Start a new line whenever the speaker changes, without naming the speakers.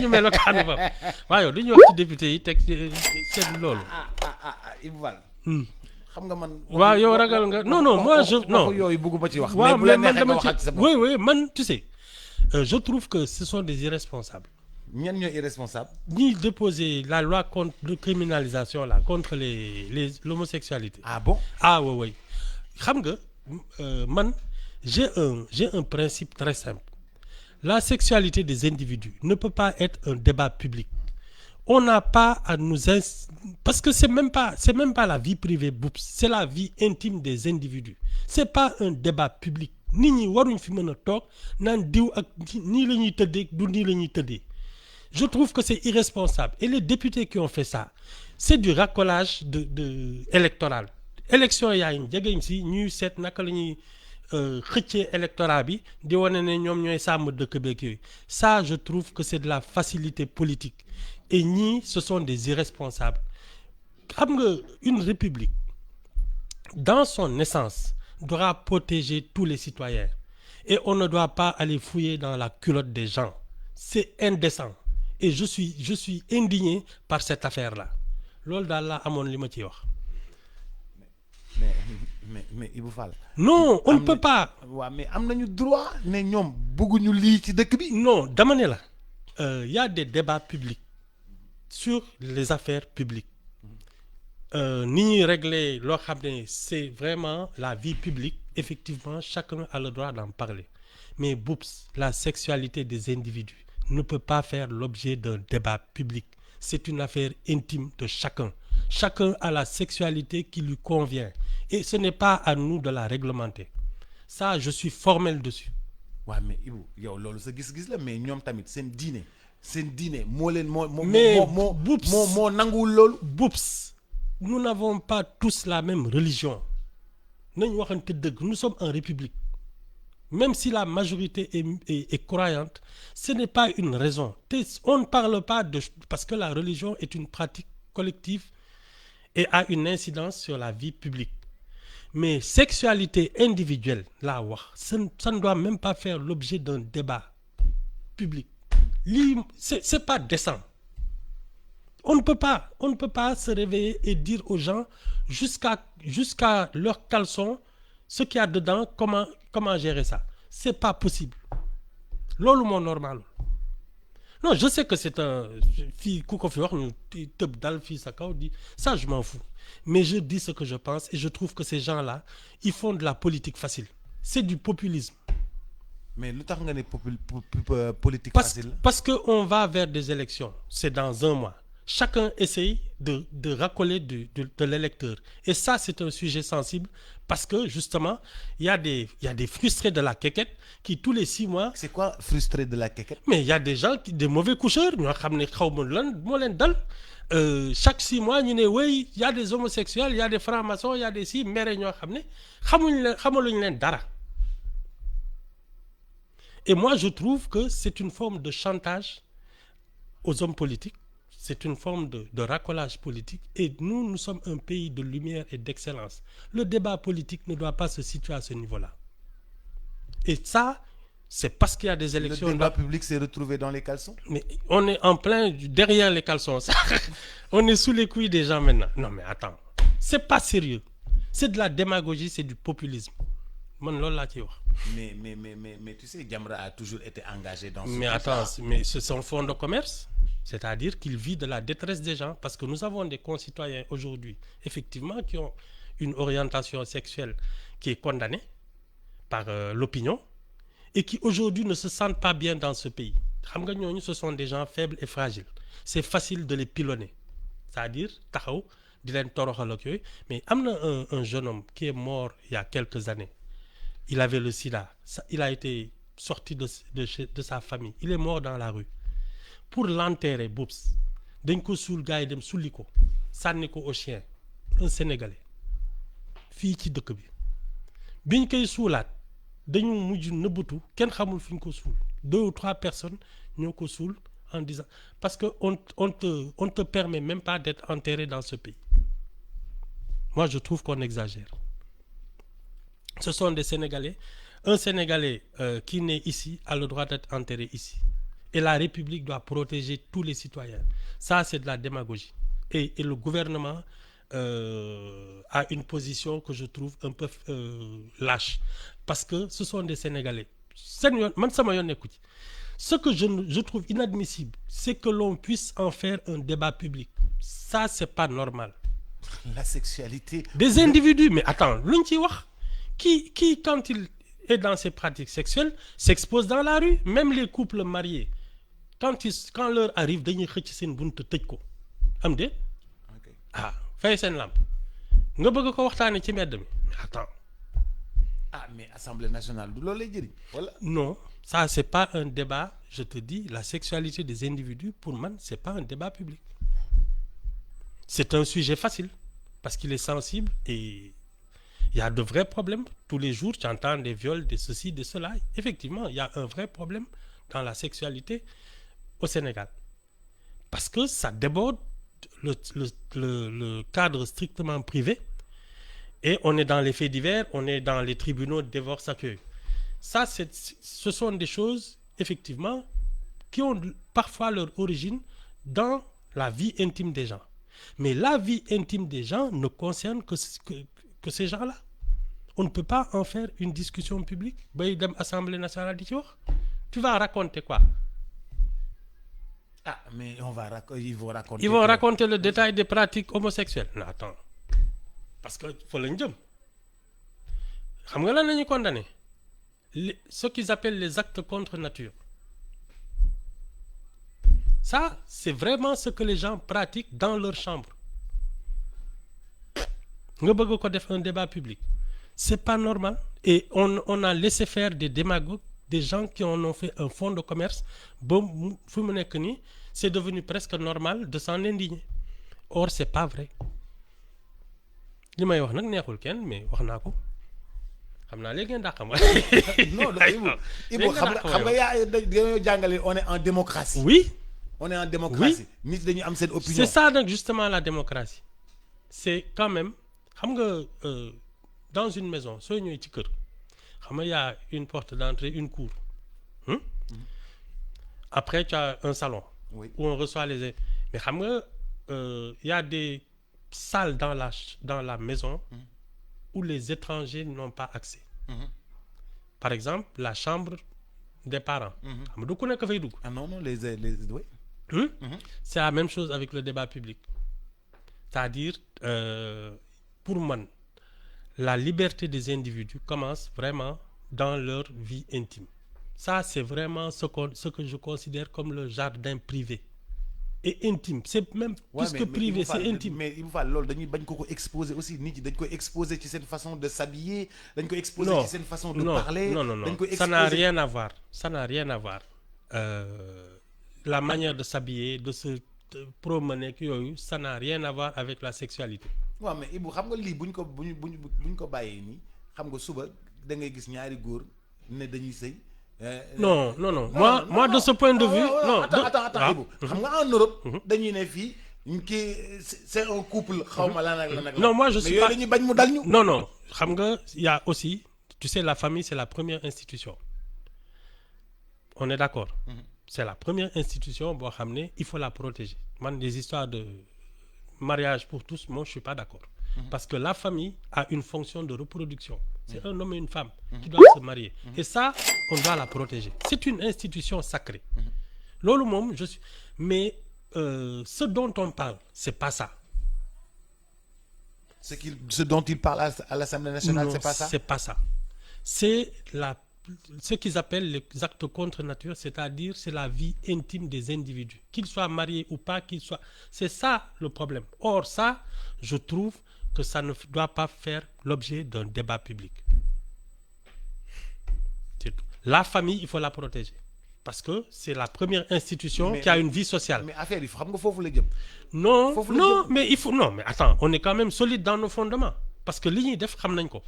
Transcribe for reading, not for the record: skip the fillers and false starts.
ñu melokaanu fam waaw yow dañuy wax ci député yi teg seet loolu.
Ibou Fall. xam nga man.
waaw yow ragal nga non non moi je non
yooyu bëgguma ci wax.
waaw
mais bu la
mais man
neexee nga
dama
waxal ci
ci
sa bopp.
oui oui man tu sais je trouve que ce sont des irresponsables.
ñan ñooy irresponsable.
ñiy déposer la loi contre de criminalisation là contre l'homosexualité.
Ah bon.
Ah oui oui xam nga man j'ai un principe très simple. La sexualité des individus ne peut pas être un débat public. On n'a pas à nous parce que c'est même pas la vie privée boops, c'est la vie intime des individus. C'est pas un débat public. Nit ñi waruñ fi mën a toog naan diw ak nii la ñuy tëddee du nii la ñuy tëddee. Je trouve que c'est irresponsable. Et les députés qui ont fait ça, c'est du racolage électoral. Élection yaa ngi jegeñ si ñuy seet naka la ñuy xëccee électorat bi di wane ne ñoom ñooy sàmm dëkk beeg yooyu. Ça, je trouve que c'est de la facilité politique. Et ñii, ce sont des irresponsables. Xam nga une république, dans son essence, doit protéger tous les citoyens. Et on ne doit pas aller fouiller dans la culotte des gens. C'est indécent. Et je suis indigné par cette affaire-là. Loolu daal laa amoon li ma ciy wax.
mais Ibou Fall.
Non, on ne peut pas.
waaw mais am nañu droit ne ñoom bëgguñu lii ci dëkk bi.
Non, dama ne la y a des débats publics sur les affaires publiques. Ni ñuy régler loo xam ne c'est vraiment la vie publique. Effectivement, chacun a le droit d'en parler. Mais boups, la sexualité des individus ne peut pas faire l'objet d'un débat public. C'est une affaire intime de chacun. Chacun a la sexualité qui lui convient. Et ce n'est pas à nous de la réglementer. Ça, je suis formel dessus.
waaw mais Ibou yow loolu sa gis-gis la mais ñoom tamit seen diine moo leen moo nanguwul loolu.
Boups, nous n'avons pas tous la même religion. Nañ waxante dëgg, nous sommes en république. Même si la majorité est croyante, ce n'est pas une raison. On ne parle pas parce que la religion est une pratique collective et a une incidence sur la vie publique. Mais sexualité individuelle, là, ça ne doit même pas faire l'objet d'un débat public. C'est pas décent. On ne peut pas se réveiller et dire aux gens jusqu'à leur caleçon ce qu'il y a dedans, comment gérer ça. C'est pas possible. Loolu moo normal. Non, je sais que c'est un fii ku ko fi wax ñu tëb dal fii sa kaw di ça je m'en fous. Mais je dis ce que je pense et je trouve que ces gens-là, ils font de la politique facile. C'est du populisme.
Mais lu tax nga ne politique facile.
Parce que on va vers des élections. C'est dans un mois. Chacun essaye de racoler de l'électeur. Et ça, c'est un sujet sensible parce que, justement, il y a des frustrés de la quéquette qui, tous les 6 mois...
C'est quoi frustré de la quéquette? Mais
il y a des gens, des mauvais coucheurs, chaque 6 mois, oui, il y a des homosexuels, il y a des francs-maçons, il y a des mais et moi, je trouve que c'est une forme de chantage aux hommes politiques. C'est une forme de racolage politique. Et nous sommes un pays de lumière et d'excellence. Le débat politique ne doit pas se situer à ce niveau-là. Et ça, c'est parce qu'il y a des élections...
Le débat public s'est retrouvé dans les caleçons?
Mais on est en plein derrière les caleçons. On est sous les couilles des gens maintenant. Non mais attends, c'est pas sérieux. C'est de la démagogie, c'est du populisme.
Mais tu sais, Jamra a toujours été engagé dans ce...
Mais attends, mais c'est son fonds de commerce. C'est-à-dire qu'il vit de la détresse des gens parce que nous avons des concitoyens aujourd'hui, effectivement, qui ont une orientation sexuelle qui est condamnée par l'opinion et qui aujourd'hui ne se sentent pas bien dans ce pays. Ce sont des gens faibles et fragiles. C'est facile de les pilonner. C'est-à-dire, mais il y a un jeune homme qui est mort il y a quelques années. Il avait le sida. Il a été sorti de sa famille. Il est mort dans la rue. Pour l'enterrer, boups, dañ ko suul gars yi dem sulli ko sànni ko au chien un Sénégalais fii ci dëkk bi biñ koy suulaat dañu mujj nëbbatu kenn xamul fi ñu ko suul 2 ou 3 personnes ñoo ko suul en disant parce que on te permet même pas d'être enterré dans ce pays. Moi je trouve qu'on exagère. Ce sont des Sénégalais. Un Sénégalais qui naît ici a le droit d'être enterré ici. Et la République doit protéger tous les citoyens. Ça, c'est de la démagogie. Et le gouvernement a une position que je trouve un peu lâche. Parce que ce sont des Sénégalais. Ce que je trouve inadmissible, c'est que l'on puisse en faire un débat public. Ça, c'est pas normal.
La sexualité...
Des individus, mais attends, qui, quand il est dans ses pratiques sexuelles, s'expose dans la rue. Même les couples mariés, quand l'heure arrive, dañuy xëcc seen buntu tëj ko. Am de? Ah, fay seen lampe. Nga bëgg ko waxtaane ci mbedd mi. Attends.
Ah, mais Assemblée nationale, du loolu lay jëriñ wala?
Non, ça c'est pas un débat, je te dis, la sexualité des individus, pour moi, c'est pas un débat public. C'est un sujet facile, parce qu'il est sensible et il y a de vrais problèmes. Tous les jours, tu entends des viols, des ceci, de cela. Effectivement, il y a un vrai problème dans la sexualité au Sénégal. Parce que ça déborde le cadre strictement privé. Et on est dans les faits divers, on est dans les tribunaux de divorce accueil. Ça, ce sont des choses, effectivement, qui ont parfois leur origine dans la vie intime des gens. Mais la vie intime des gens ne concerne que ces gens-là. On ne peut pas en faire une discussion publique. Assemblée nationale, tu vas raconter quoi?
Ah, mais ils vont raconter...
Ils vont raconter le détail des pratiques homosexuelles. Non, attends. Parce que faut le dire. Xam nga lan lañu condamné ce qu'ils appellent les actes contre nature. Ça, c'est vraiment ce que les gens pratiquent dans leur chambre. Nga bëgg ko def un débat public. C'est pas normal. Et on a laissé faire des démagogues, des gens qui en ont fait un fonds de commerce. Bon, fu mu nekk nii, c'est devenu presque normal de s'en indigner. Or, c'est pas vrai. li may wax nag neexul kenn mais wax naa ko xam naa léegi ngeen daa xam.
non Ibou xam nga yaa dañoo jàngale on est en démocratie.
Oui.
On est en démocratie. nit dañu am seen opinion.
C'est ça nag justement la démocratie. C'est quand même xam nga dans une maison soo ñëwee ci kër xam nga y a une porte d'entrée, une cour. Après tu as un salon.
Oui.
Où on reçoit les... Mais xam nga y a des salles dans la maison où les étrangers n'ont pas accès. Par exemple, la chambre des parents.
Ah non, oui.
C'est la même chose avec le débat public. C'est-à-dire, pour moi, la liberté des individus commence vraiment dans leur vie intime. Ça, c'est vraiment ce que je considère comme le jardin privé. Et intime, c'est même plus que privé, c'est intime.
Mais il faut lol dañuy bañ ko exposer aussi nit dañ ko exposer ci cette façon de s'habiller, dañ ko exposer ci cette façon de parler.
Non. Ça n'a rien à voir. Ça n'a rien à voir. La manière de s'habiller, de se promener, ça n'a rien à voir avec la sexualité.
Ouais, mais Ibou xam nga li buñ ko bayé ni, xam nga suba da ngay gis ñaari góor ne dañuy sëy.
Non. Moi, de ce point de vue, non.
Attends, Ibou. Xam nga en Europe, dañuy ne fii c'est un couple.
Non, moi je suis pas.
Mais dañuy bañ mu dal ñu.
Non. Xam nga, il y a aussi, tu sais, la famille, c'est la première institution. On est d'accord. C'est la première institution, il faut la protéger. Moi, les histoires de mariage pour tous, moi, je suis pas d'accord. Parce que la famille a une fonction de reproduction. C'est un homme et une femme qui doivent se marier. Et ça, on doit la protéger. C'est une institution sacrée. Lolo mom, je suis... Mais ce dont on parle, c'est pas ça.
Ce dont il parle à l'Assemblée nationale, c'est pas ça?
C'est pas ça. C'est ce qu'ils appellent les actes contre nature, c'est-à-dire c'est la vie intime des individus. Qu'ils soient mariés ou pas, qu'ils soient... C'est ça le problème. Or, ça, je trouve que ça ne doit pas faire l'objet d'un débat public. C'est tout. La famille, il faut la protéger. Parce que c'est la première institution qui a une vie sociale.
Mais affaire, il faut
Non, mais il faut... Non, mais attends, on est quand même solide dans nos fondements. Parce que l'INI def xam nañ ko.